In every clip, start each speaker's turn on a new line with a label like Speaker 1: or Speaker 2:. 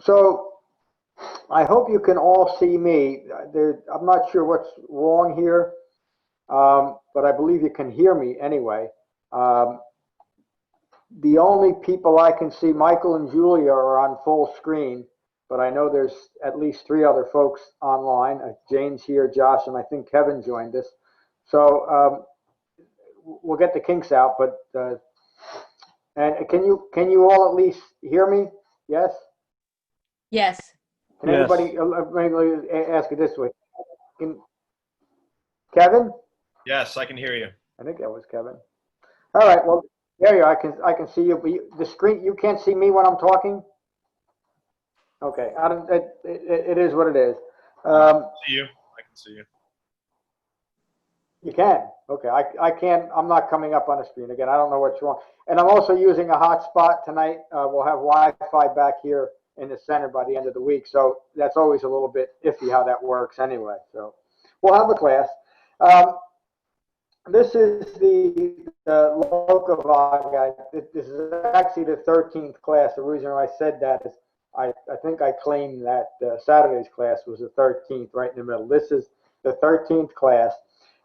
Speaker 1: So I hope you can all see me. I'm not sure what's wrong here, but I believe you can hear me anyway. The only people I can see, Michael and Julia, are on full screen, but I know there's at least 3 other folks online. Jane's here, Josh, and I think Kevin joined us. So we'll get the kinks out, but and can you all at least hear me? Yes?
Speaker 2: Yes.
Speaker 1: Can anybody ask it this way? Kevin?
Speaker 3: Yes, I can hear you.
Speaker 1: I think that was Kevin. All right, well, there you are. I can see you, but the screen, you can't see me when I'm talking? Okay, it is what it is.
Speaker 3: I can see you. I can see you.
Speaker 1: You can? Okay, I can't, I'm not coming up on the screen again. I don't know what's wrong. And I'm also using a hotspot tonight. We'll have Wi-Fi back here in the center by the end of the week, so that's always a little bit iffy how that works anyway. So we'll have a class. This is the Lokavagga. This is actually the 13th class. The reason I said that is I think I claimed that Saturday's class was the 13th, right in the middle. This is the 13th class.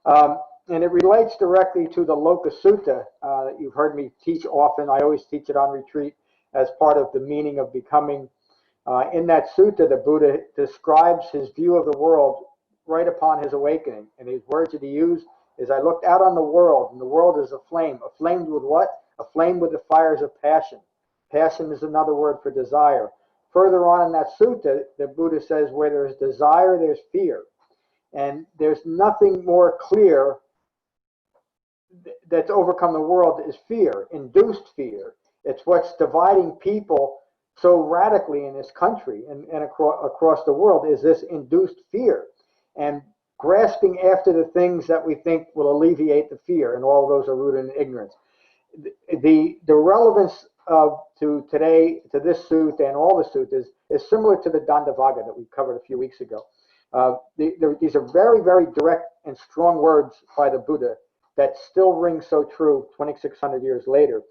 Speaker 1: And it relates directly to the Loka Sutta that you've heard me teach often. I always teach it on retreat as part of the meaning of becoming. In that sutta, the Buddha describes his view of the world right upon his awakening. And his words that he used is, I looked out on the world, and the world is aflame. Aflamed with what? Aflame with the fires of passion. Passion is another word for desire. Further on in that sutta, the Buddha says, where there's desire, there's fear. And there's nothing more clear that's overcome the world is fear, induced fear. It's what's dividing people so radically in this country and across the world is this induced fear. And grasping after the things that we think will alleviate the fear, and all of those are rooted in ignorance. The relevance to today, to this sutta and all the suttas, is similar to the Dhammapada that we covered a few weeks ago. These are very, very direct and strong words by the Buddha that still ring so true 2,600 years later.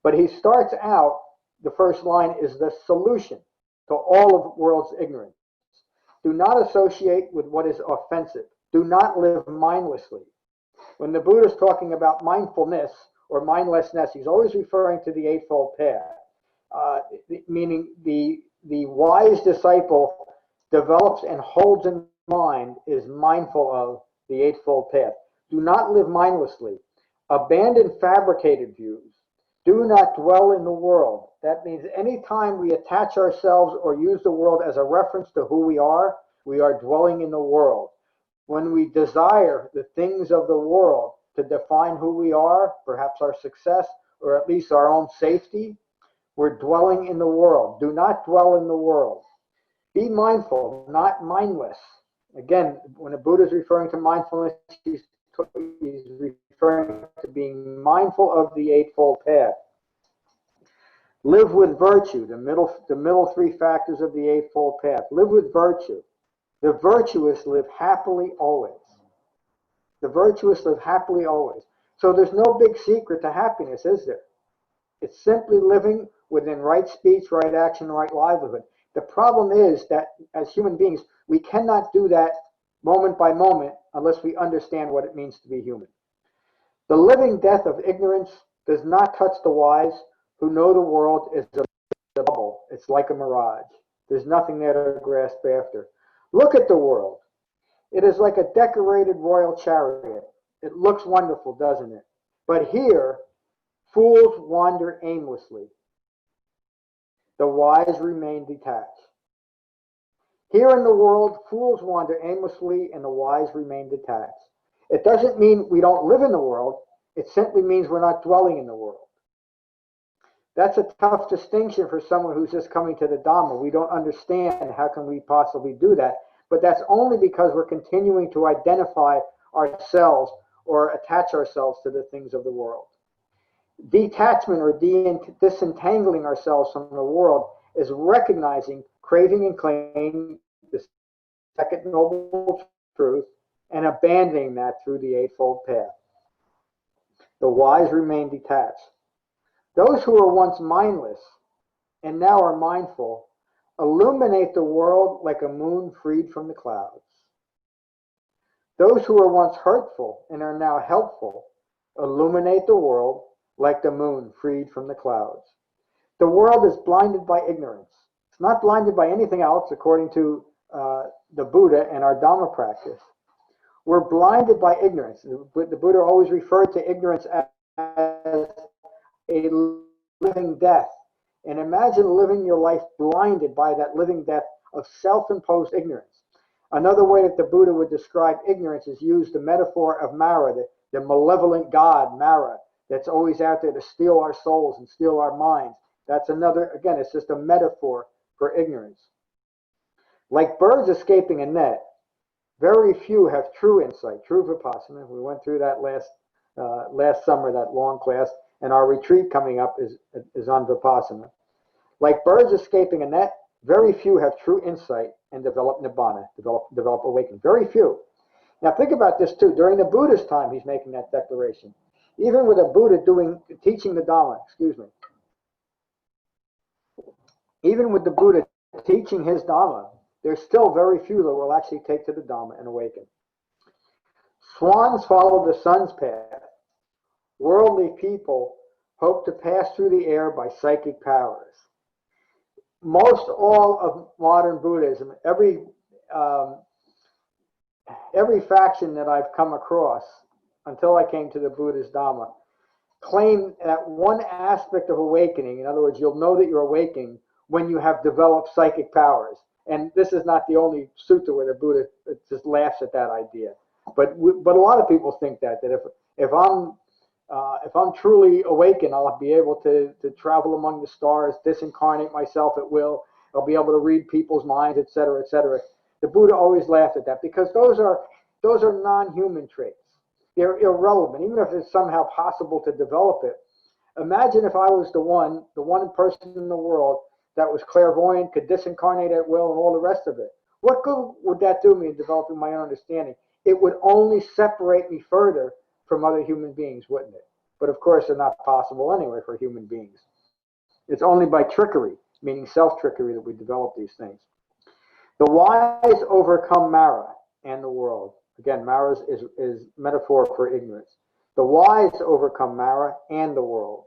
Speaker 1: But he starts out, the first line is the solution to all of the world's ignorance. Do not associate with what is offensive. Do not live mindlessly. When the Buddha is talking about mindfulness or mindlessness, he's always referring to the Eightfold Path, meaning the wise disciple develops and holds in mind, is mindful of the Eightfold Path. Do not live mindlessly. Abandon fabricated views. Do not dwell in the world. That means anytime we attach ourselves or use the world as a reference to who we are dwelling in the world. When we desire the things of the world to define who we are, perhaps our success, or at least our own safety, we're dwelling in the world. Do not dwell in the world. Be mindful, not mindless. Again, when the Buddha is referring to mindfulness, he's referring to being mindful of the Eightfold Path. Live with virtue, the middle 3 factors of the Eightfold Path. Live with virtue. The virtuous live happily always. The virtuous live happily always. So there's no big secret to happiness, is there? It's simply living within right speech, right action, right livelihood. The problem is that as human beings, we cannot do that moment by moment unless we understand what it means to be human. The living death of ignorance does not touch the wise who know the world is a bubble. It's like a mirage. There's nothing there to grasp after. Look at the world. It is like a decorated royal chariot. It looks wonderful, doesn't it? But here, fools wander aimlessly. The wise remain detached. Here in the world, fools wander aimlessly and the wise remain detached. It doesn't mean we don't live in the world. It simply means we're not dwelling in the world. That's a tough distinction for someone who's just coming to the Dhamma. We don't understand how can we possibly do that. But that's only because we're continuing to identify ourselves or attach ourselves to the things of the world. Detachment or disentangling ourselves from the world is recognizing, craving, and claiming the second noble truth and abandoning that through the Eightfold Path. The wise remain detached. Those who were once mindless and now are mindful illuminate the world like a moon freed from the clouds. Those who were once hurtful and are now helpful illuminate the world like the moon freed from the clouds. The world is blinded by ignorance. It's not blinded by anything else, according to the Buddha and our Dhamma practice. We're blinded by ignorance. The Buddha always referred to ignorance as a living death. And imagine living your life blinded by that living death of self-imposed ignorance. Another way that the Buddha would describe ignorance is use the metaphor of Mara, the malevolent god Mara, that's always out there to steal our souls and steal our minds. That's another, again, it's just a metaphor for ignorance. Like birds escaping a net, very few have true insight, true vipassana. We went through that last summer, that long class, and our retreat coming up is on vipassana. Like birds escaping a net, very few have true insight and develop nibbana, develop awakening. Very few. Now think about this too. During the Buddha's time, he's making that declaration. Even with a Buddha teaching the Dhamma, even with the Buddha teaching his Dhamma, there's still very few that will actually take to the Dhamma and awaken. Swans follow the sun's path. Worldly people hope to pass through the air by psychic powers. Most all of modern Buddhism, every faction that I've come across until I came to the Buddhist Dhamma, claim that one aspect of awakening, in other words, you'll know that you're awakening when you have developed psychic powers. And this is not the only sutta where the Buddha just laughs at that idea. But a lot of people think that if I'm truly awakened, I'll be able to travel among the stars, disincarnate myself at will. I'll be able to read people's minds, etc., etc. The Buddha always laughed at that because those are non-human traits. They're irrelevant, even if it's somehow possible to develop it. Imagine if I was the one person in the world that was clairvoyant, could disincarnate at will, and all the rest of it. What good would that do me in developing my own understanding? It would only separate me further from other human beings, wouldn't it? But of course, they're not possible anyway for human beings. It's only by trickery, meaning self-trickery, that we develop these things. The wise overcome Mara and the world. Again, Mara is metaphor for ignorance. The wise overcome Mara and the world.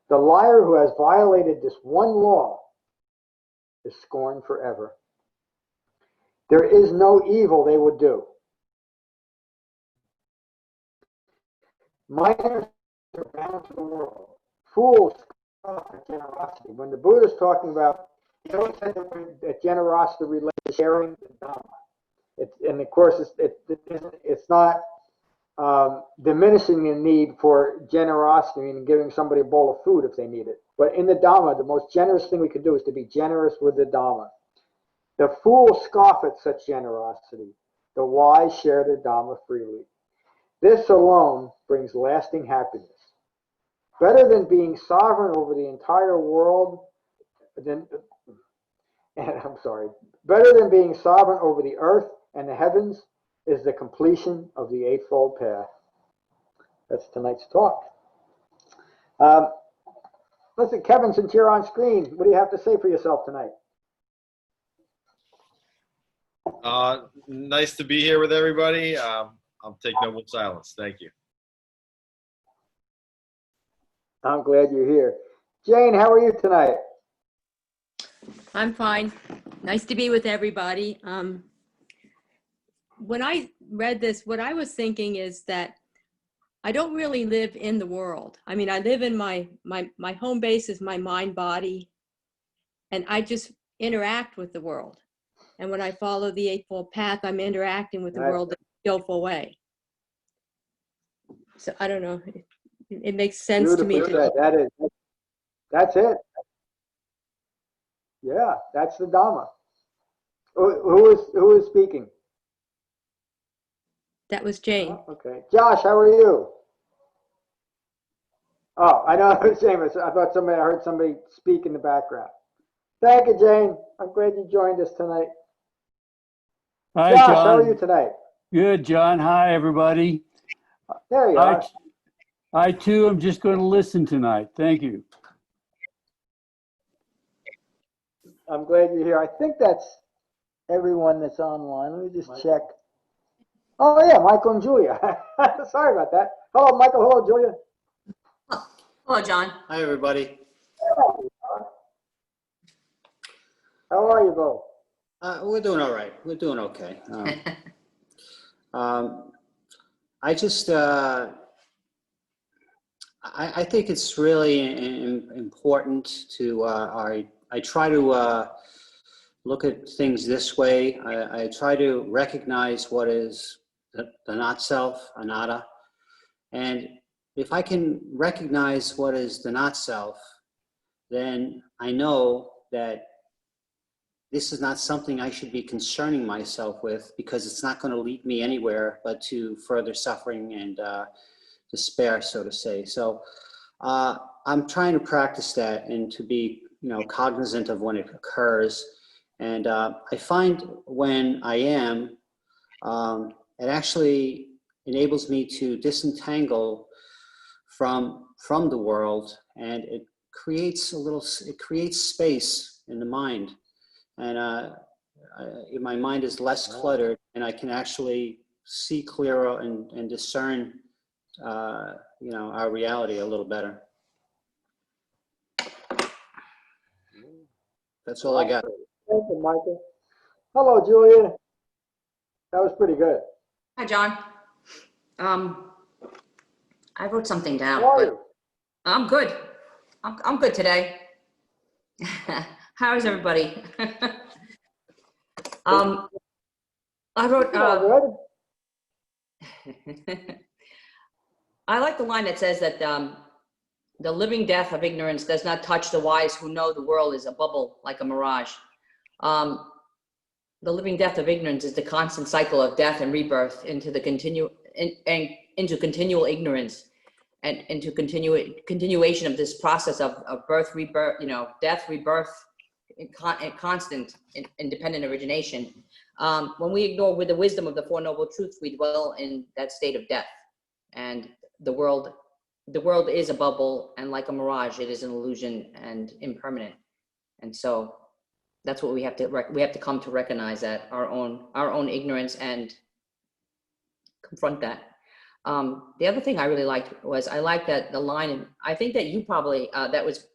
Speaker 1: The liar who has violated this one law is scorned forever. There is no evil they would do. Minors are bound to the world. Fools scoff at generosity. When the Buddha is talking about, he always said that generosity relates to sharing the Dhamma. And of course, it's not diminishing the need for generosity and giving somebody a bowl of food if they need it. But in the Dhamma, the most generous thing we can do is to be generous with the Dhamma. The fools scoff at such generosity. The wise share the Dhamma freely. This alone brings lasting happiness. Better than being sovereign over the entire world, better than being sovereign over the earth and the heavens is the completion of the Eightfold Path. That's tonight's talk. Listen, Kevin, since you're on screen, what do you have to say for yourself tonight?
Speaker 3: Nice to be here with everybody. I'll take noble silence. Thank you.
Speaker 1: I'm glad you're here. Jane, how are you tonight?
Speaker 2: I'm fine. Nice to be with everybody. When I read this, what I was thinking is that I don't really live in the world. I mean, I live in my home base is my mind body, and I just interact with the world. And when I follow the Eightfold Path, I'm interacting with the world in a skillful way. So I don't know. It makes sense to me.
Speaker 1: That's it. Yeah, that's the Dhamma. Who is speaking?
Speaker 2: That was Jane.
Speaker 1: Oh, okay. Josh, how are you? Oh, I know it was Seamus. I thought I heard somebody speak in the background. Thank you, Jane. I'm glad you joined us tonight.
Speaker 4: Hi,
Speaker 1: Josh,
Speaker 4: John.
Speaker 1: how are you tonight?
Speaker 4: Good, John. Hi, everybody.
Speaker 1: There you are.
Speaker 4: I too am just going to listen tonight. Thank you.
Speaker 1: I'm glad you're here. I think that's everyone that's online. Let me just check. Oh, yeah, Michael and Julia. Sorry about that. Hello, Michael. Hello, Julia.
Speaker 5: Hello, John.
Speaker 6: Hi, everybody.
Speaker 1: How are you both?
Speaker 6: We're doing all right. We're doing okay. I just, I think it's really important to, I try to look at things this way. I try to recognize what is the not self, anatta. And if I can recognize what is the not self, then I know that this is not something I should be concerning myself with, because it's not going to lead me anywhere but to further suffering and despair, so to say. So I'm trying to practice that and to be, cognizant of when it occurs. And I find when I am, it actually enables me to disentangle from the world, and it creates space in the mind. And my mind is less cluttered, and I can actually see clearer and discern, our reality a little better. That's all I got.
Speaker 1: Thank you, Michael. Hello, Julia. That was pretty good.
Speaker 5: Hi, John. I wrote something down,
Speaker 1: How are
Speaker 5: but
Speaker 1: you?
Speaker 5: I'm good. I'm good today. How is everybody? I wrote.
Speaker 1: All good.
Speaker 5: I like the line that says that the living death of ignorance does not touch the wise who know the world is a bubble like a mirage. The living death of ignorance is the constant cycle of death and rebirth into the into continual ignorance, and into continuation of this process of birth, rebirth, death, rebirth, constant independent origination. When we ignore with the wisdom of the Four Noble Truths, we dwell in that state of death, and the world is a bubble, and like a mirage, it is an illusion and impermanent. And so that's what we have to come to recognize, that our own ignorance, and confront that. The other thing I really liked was, I like that the line, and I think that you probably, that was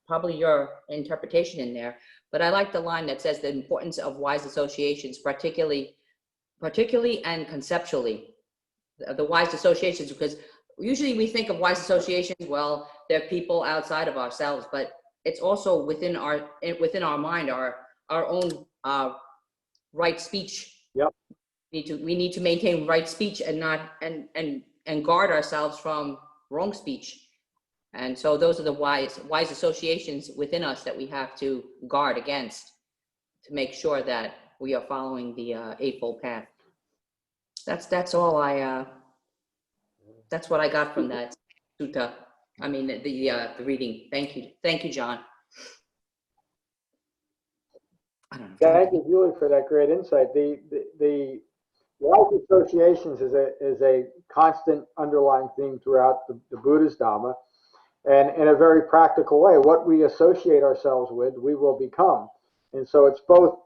Speaker 5: probably your interpretation in there, but I like the line that says the importance of wise associations, particularly and conceptually, the wise associations, because usually we think of wise associations, well, they're people outside of ourselves, but it's also within our mind, our own right speech.
Speaker 1: Yep.
Speaker 5: We need to maintain right speech and not and guard ourselves from wrong speech. And so those are the wise associations within us that we have to guard against, to make sure that we are following the Eightfold Path. That's all that's what I got from that sutta. I mean, the reading. Thank you, John. I don't know.
Speaker 1: Thank you, Julie, for that great insight. The wise associations is a constant underlying theme throughout the Buddha's Dhamma, and in a very practical way, what we associate ourselves with, we will become. And so it's both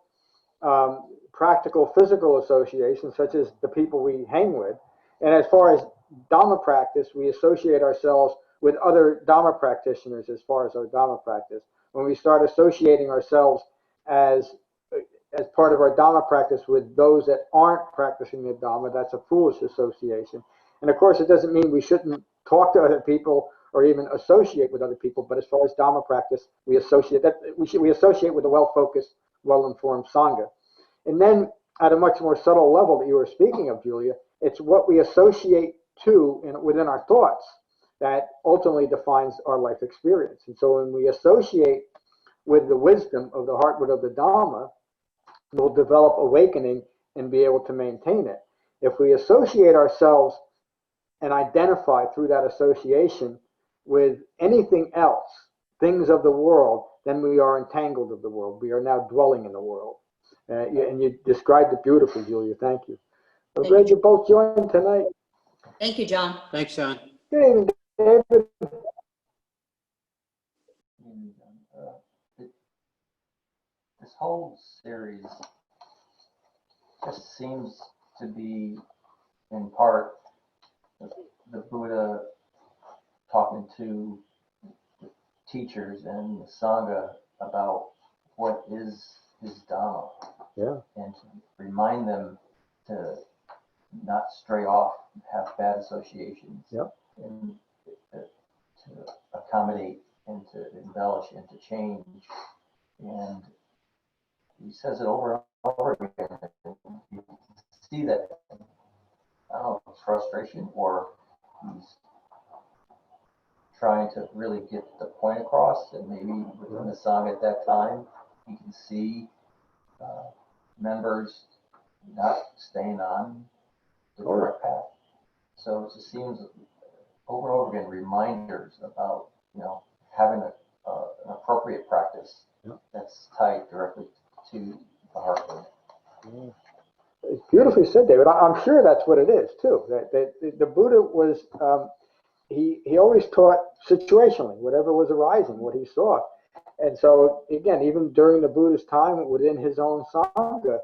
Speaker 1: practical, physical associations, such as the people we hang with, and as far as Dhamma practice, we associate ourselves with other Dhamma practitioners as far as our Dhamma practice. When we start associating ourselves as part of our Dhamma practice with those that aren't practicing the Dhamma, that's a foolish association. And of course, it doesn't mean we shouldn't talk to other people or even associate with other people, but as far as Dhamma practice, we associate with a well-focused, well-informed Sangha. And then at a much more subtle level that you were speaking of, Julia, it's what we associate to within our thoughts that ultimately defines our life experience. And so when we associate with the wisdom of the heartwood of the Dhamma, we'll develop awakening and be able to maintain it. If we associate ourselves and identify through that association with anything else, things of the world, then we are entangled of the world. We are now dwelling in the world. And you described it beautifully, Julia. Thank you. I'm glad you both joined tonight.
Speaker 5: Thank you, John.
Speaker 6: Thanks, John.
Speaker 1: Good evening, David.
Speaker 7: The talking to teachers and the Sangha about what is Dhamma, and to remind them to not stray off, have bad associations, and to accommodate and to embellish and to change. And he says it over and over again. You see that, I don't know if it's frustration or he's trying to really get the point across, and maybe within the Sangha at that time, you can see members not staying on the direct path. So it just seems over and over again reminders about, having an appropriate practice that's tied directly to the heart.
Speaker 1: It's beautifully said, David. I'm sure that's what it is too. That the Buddha was he always taught situationally, whatever was arising, what he saw. And so again, even during the Buddha's time within his own Sangha,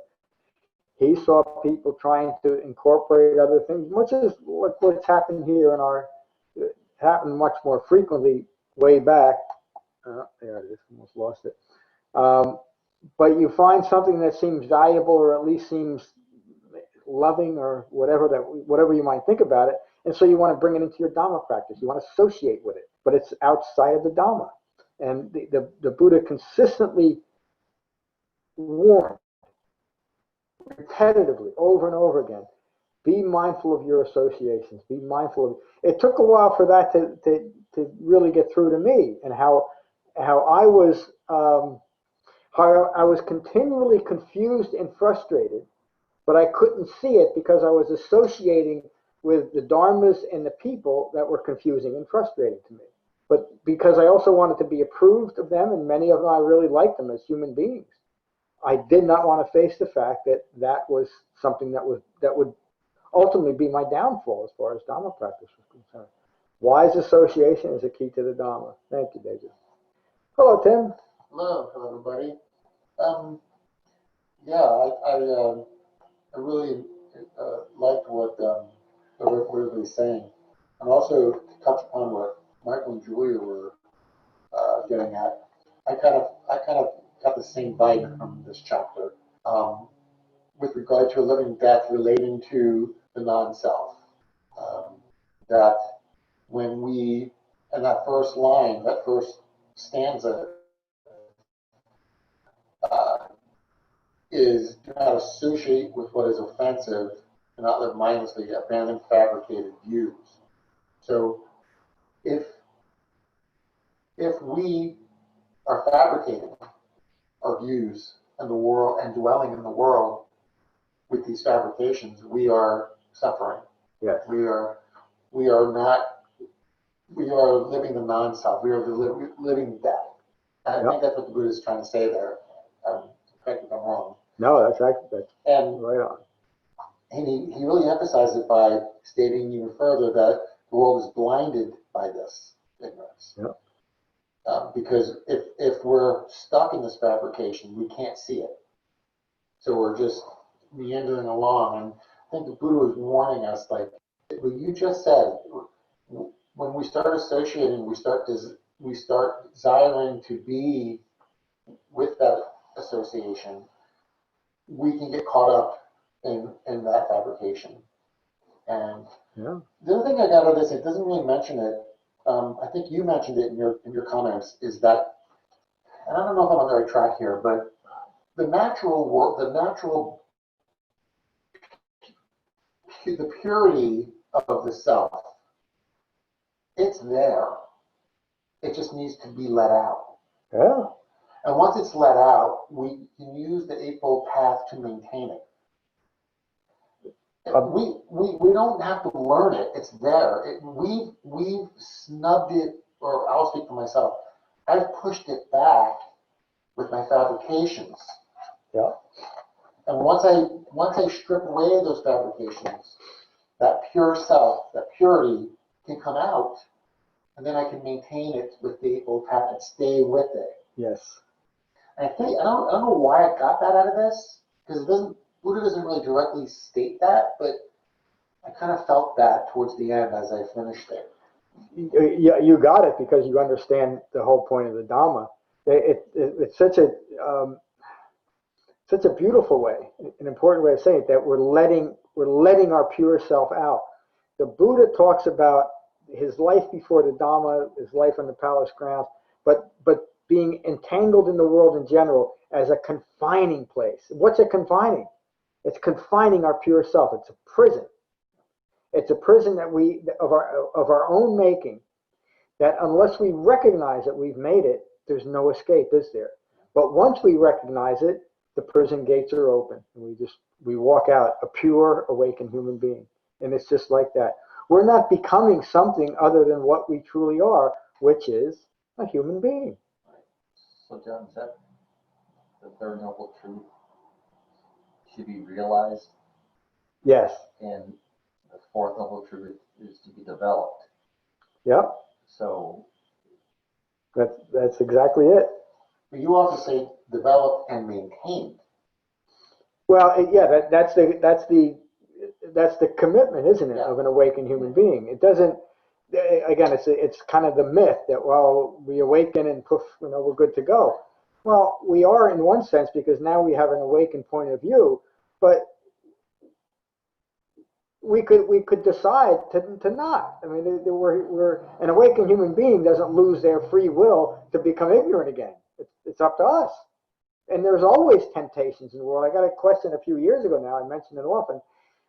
Speaker 1: he saw people trying to incorporate other things, much as what's happened here happened much more frequently way back. There it is, almost lost it. But you find something that seems valuable, or at least seems loving, or whatever you might think about it, and so you want to bring it into your Dhamma practice. You want to associate with it, but it's outside of the Dhamma. And the Buddha consistently warned repetitively over and over again, be mindful of your associations, be mindful of it. Took a while for that to really get through to me, and how I was continually confused and frustrated, but I couldn't see it because I was associating with the dharmas and the people that were confusing and frustrating to me. But because I also wanted to be approved of them, and many of them I really liked them as human beings, I did not want to face the fact that was something that would ultimately be my downfall as far as Dhamma practice was concerned. Wise association is a key to the Dhamma. Thank you, David. Hello, Tim.
Speaker 8: Hello, everybody. I really liked what everybody was saying, and also to touch upon what Michael and Julia were getting at. I kind of got the same vibe from this chapter with regard to a living death relating to the non-self. That when we, in that first line, that first stanza, is do not associate with what is offensive, do not live mindlessly, abandon fabricated views. So if we are fabricating our views in the world and dwelling in the world with these fabrications, we are suffering.
Speaker 1: Yes.
Speaker 8: We are living the non-self. We are living death. I think that's what the Buddha is trying to say there. Correct me if I'm wrong.
Speaker 1: No, that's right on.
Speaker 8: And he really emphasized it by stating even further that the world is blinded by this ignorance.
Speaker 1: Yep.
Speaker 8: Because if we're stuck in this fabrication, we can't see it. So we're just meandering along. And I think the Buddha was warning us, like what you just said, when we start associating, we start desiring to be with that association, we can get caught up in that fabrication. And the other thing I got out of this, it doesn't really mention it. I think you mentioned it in your comments. Is that, and I don't know if I'm on the right track here, but the natural world, the purity of the self, it's there. It just needs to be let out.
Speaker 1: Yeah.
Speaker 8: And once it's let out, we can use the Eightfold Path to maintain it. We don't have to learn it. It's there. We've snubbed it, or I'll speak for myself. I've pushed it back with my fabrications.
Speaker 1: Yeah.
Speaker 8: And once I strip away those fabrications, that pure self, that purity can come out, and then I can maintain it with the Eightfold Path and stay with it.
Speaker 1: Yes.
Speaker 8: And I don't know why I got that out of this, because Buddha doesn't really directly state that, but I kind of felt that towards the end as I finished it.
Speaker 1: You got it, because you understand the whole point of the Dhamma. It's such a beautiful way, an important way of saying it, that we're letting our pure self out. The Buddha talks about his life before the Dhamma, his life on the palace grounds, but being entangled in the world in general as a confining place. What's it confining? It's confining our pure self. It's a prison. It's a prison that of our own making, that unless we recognize that we've made it, there's no escape, is there? But once we recognize it, the prison gates are open, and we walk out a pure, awakened human being. And it's just like that. We're not becoming something other than what we truly are, which is a human being.
Speaker 7: So John, is that the third noble truth should be realized?
Speaker 1: Yes.
Speaker 7: And the fourth noble truth is to be developed.
Speaker 1: Yep.
Speaker 7: So
Speaker 1: that's exactly it.
Speaker 8: But you also say developed and maintained.
Speaker 1: Well, yeah, that's the commitment, isn't it,
Speaker 8: Yeah.
Speaker 1: of an awakened human being? It doesn't. Again, it's kind of the myth that, well, we awaken and poof, we're good to go. Well, we are in one sense, because now we have an awakened point of view, but we could decide to not. I mean, we're an awakened human being doesn't lose their free will to become ignorant again. It's up to us. And there's always temptations in the world. I got a question a few years ago now. I mention it often.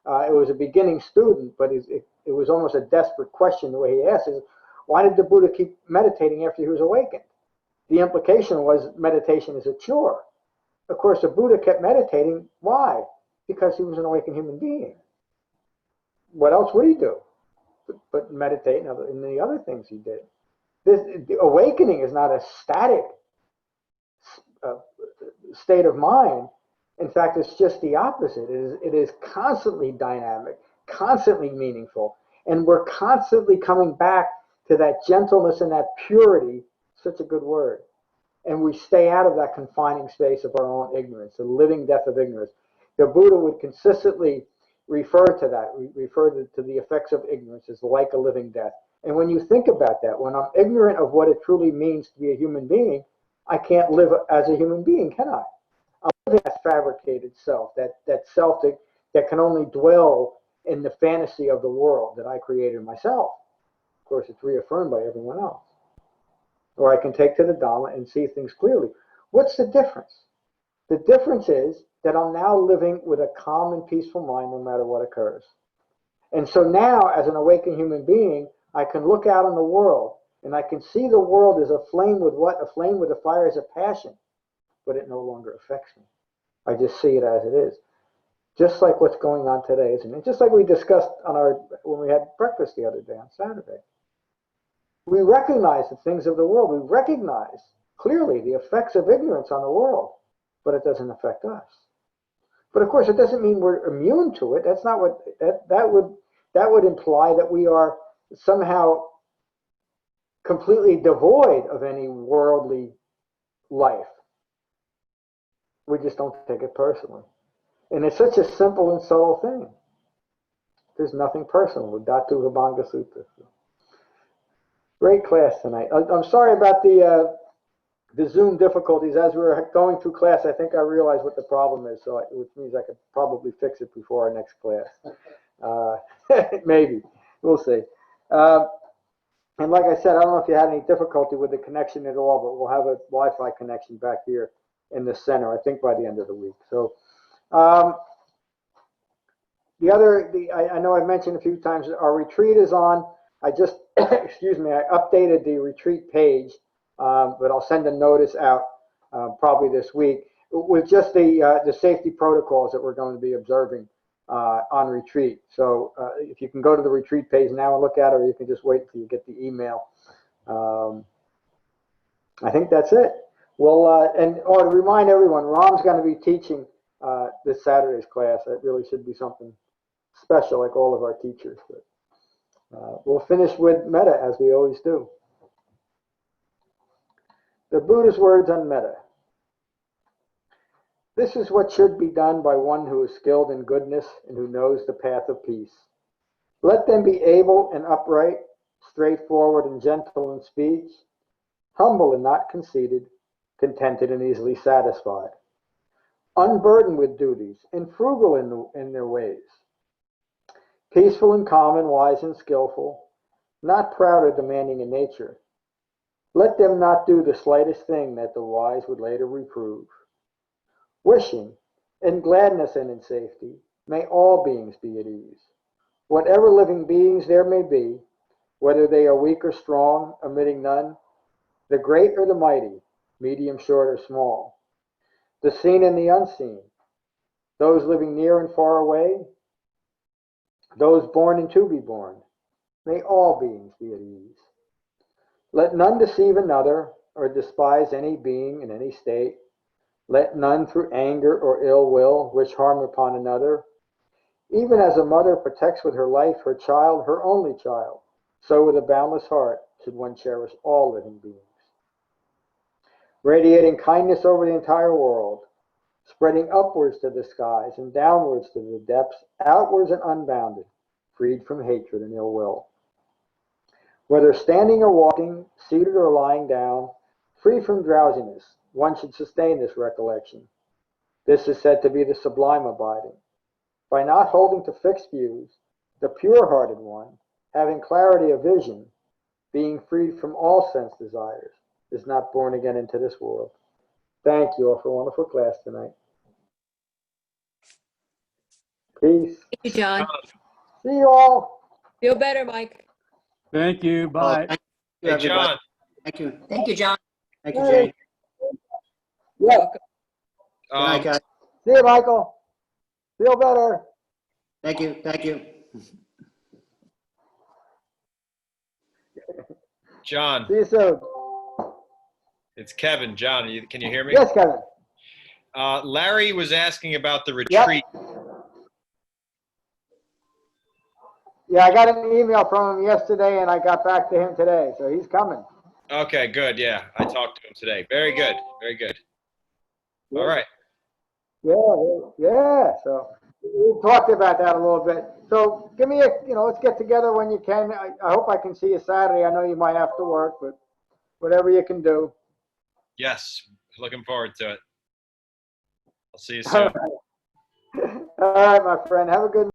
Speaker 1: It was a beginning student, but it was almost a desperate question the way he asked it. Why did the Buddha keep meditating after he was awakened? The implication was meditation is a chore. Of course, the Buddha kept meditating. Why? Because he was an awakened human being. What else would he do but meditate in the other things he did? The awakening is not a static state of mind. In fact, it's just the opposite. It is constantly dynamic, constantly meaningful, and we're constantly coming back to that gentleness and that purity, such a good word. And we stay out of that confining space of our own ignorance, the living death of ignorance. The Buddha would consistently refer to that, refer to the effects of ignorance as like a living death. And when you think about that, when I'm ignorant of what it truly means to be a human being, I can't live as a human being, can I? I'm living that fabricated self, that self that can only dwell in the fantasy of the world that I created myself. Of course, it's reaffirmed by everyone else. Or I can take to the Dhamma and see things clearly. What's the difference? The difference is that I'm now living with a calm and peaceful mind no matter what occurs. And so now, as an awakened human being, I can look out on the world and I can see the world as aflame with what? Aflame with the fires of passion. But it no longer affects me. I just see it as it is. Just like what's going on today, isn't it? Just like we discussed when we had breakfast the other day on Saturday. We recognize the things of the world. We recognize clearly the effects of ignorance on the world, but it doesn't affect us. But of course, it doesn't mean we're immune to it. That's not what that would imply that we are somehow completely devoid of any worldly life. We just don't take it personally. And it's such a simple and subtle thing. There's nothing personal with Dhammapada Sutta. Great class tonight. I'm sorry about the Zoom difficulties. As we were going through class, I think I realized what the problem is, which means I could probably fix it before our next class. Maybe. We'll see. And like I said, I don't know if you had any difficulty with the connection at all, but we'll have a Wi-Fi connection back here in the center, I think, by the end of the week. So I know I've mentioned a few times, our retreat is on. I just, excuse me, I updated the retreat page, but I'll send a notice out probably this week with just the safety protocols that we're going to be observing on retreat. So if you can go to the retreat page now and look at it, or you can just wait until you get the email. I think that's it. Well, to remind everyone, Ram's going to be teaching this Saturday's class. That really should be something special, like all of our teachers. But we'll finish with Metta, as we always do. The Buddha's words on Metta. This is what should be done by one who is skilled in goodness and who knows the path of peace. Let them be able and upright, straightforward and gentle in speech, humble and not conceited, contented and easily satisfied, unburdened with duties, and frugal in their ways, peaceful and calm and wise and skillful, not proud or demanding in nature. Let them not do the slightest thing that the wise would later reprove. Wishing, in gladness and in safety, may all beings be at ease. Whatever living beings there may be, whether they are weak or strong, omitting none, the great or the mighty, medium, short, or small, the seen and the unseen, those living near and far away, those born and to be born, may all beings be at ease. Let none deceive another or despise any being in any state. Let none through anger or ill will wish harm upon another. Even as a mother protects with her life her child, her only child, so with a boundless heart should one cherish all living beings. Radiating kindness over the entire world, spreading upwards to the skies and downwards to the depths, outwards and unbounded, freed from hatred and ill will. Whether standing or walking, seated or lying down, free from drowsiness, one should sustain this recollection. This is said to be the sublime abiding. By not holding to fixed views, the pure-hearted one, having clarity of vision, being freed from all sense desires, is not born again into this world. Thank you all for a wonderful class tonight. Peace.
Speaker 2: Thank you, John.
Speaker 1: See you all.
Speaker 2: Feel better, Mike.
Speaker 4: Thank you. Bye.
Speaker 6: Thank you,
Speaker 3: Hey,
Speaker 6: everybody.
Speaker 3: John.
Speaker 6: Thank you.
Speaker 5: Thank you, John.
Speaker 6: Thank you, Jane.
Speaker 1: Yeah.
Speaker 2: Welcome.
Speaker 6: Good night, guys.
Speaker 1: See you, Michael. Feel better.
Speaker 6: Thank you. Thank you.
Speaker 3: John,
Speaker 1: See you soon.
Speaker 3: it's Kevin. John, can you hear me?
Speaker 1: Yes, Kevin.
Speaker 3: Larry was asking about the
Speaker 1: Yep.
Speaker 3: retreat.
Speaker 1: Yeah, I got an email from him yesterday, and I got back to him today, so he's coming.
Speaker 3: Okay, good. Yeah, I talked to him today. Very good. Very good. All right.
Speaker 1: Yeah. So we talked about that a little bit. So give me let's get together when you can. I hope I can see you Saturday. I know you might have to work, but whatever you can do.
Speaker 3: Yes, looking forward to it. I'll see you
Speaker 1: All
Speaker 3: soon.
Speaker 1: right. All right, my friend. Have a good night.